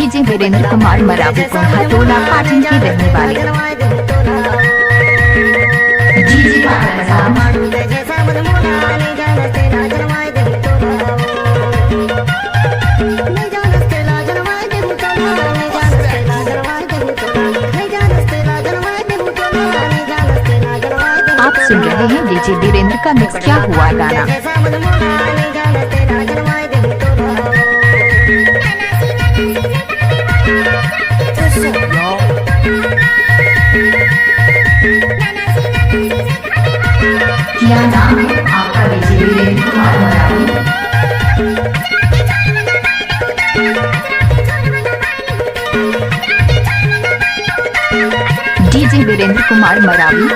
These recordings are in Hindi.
डीजे वीरेंद्र कुमार मरावी को हटोला पाटन के रहने वाले। डीजे आप सुन रहे हैं डीजे वीरेंद्र का मिक्स क्या हुआ गाना। क्या नाम है आपका डीजे वीरेंद्र कुमार मरावी? डीजे वीरेंद्र कुमार मरावी।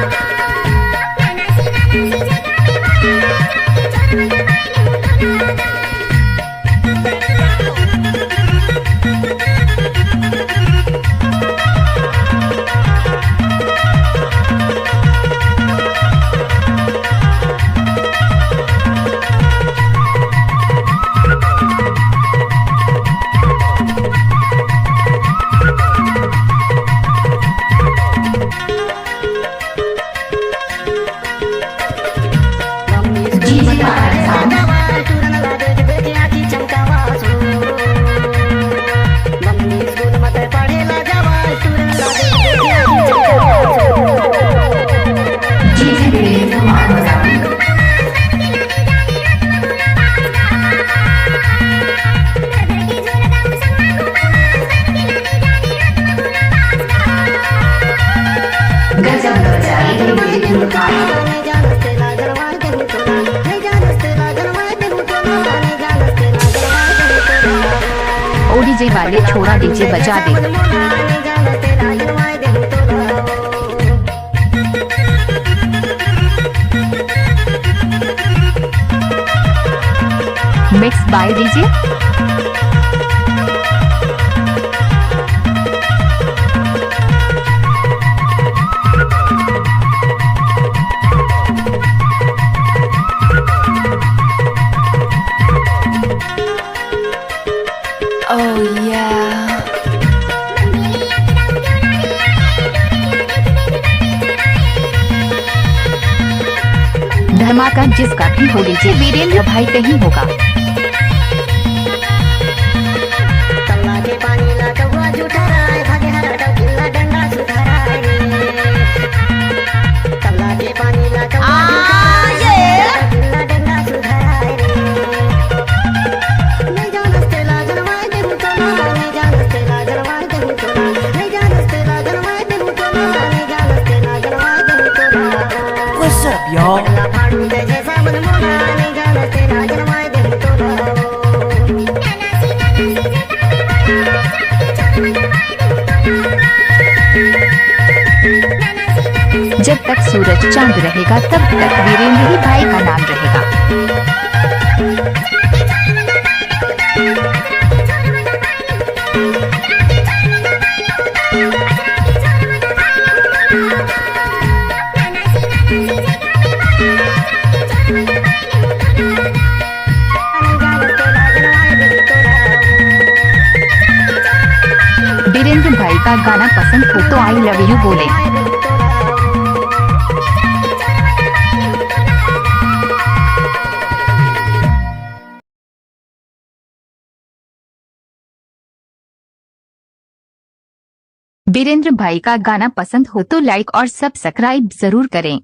ओ डीजे वाले छोड़ा डीजे बजा दे। Mix by DJ. Oh yeah. धमाका जिसका भी हो डीजे वीरेंद्र भाई कहीं होगा। What's up, y'all? जब तक सूरज चांद रहेगा तब तक वीरेंद्र ही भाई का नाम रहेगा। वीरेंद्र भाई का गाना पसंद हो तो आई लव यू बोले। वीरेंद्र भाई का गाना पसंद हो तो लाइक और सब्सक्राइब जरूर करें।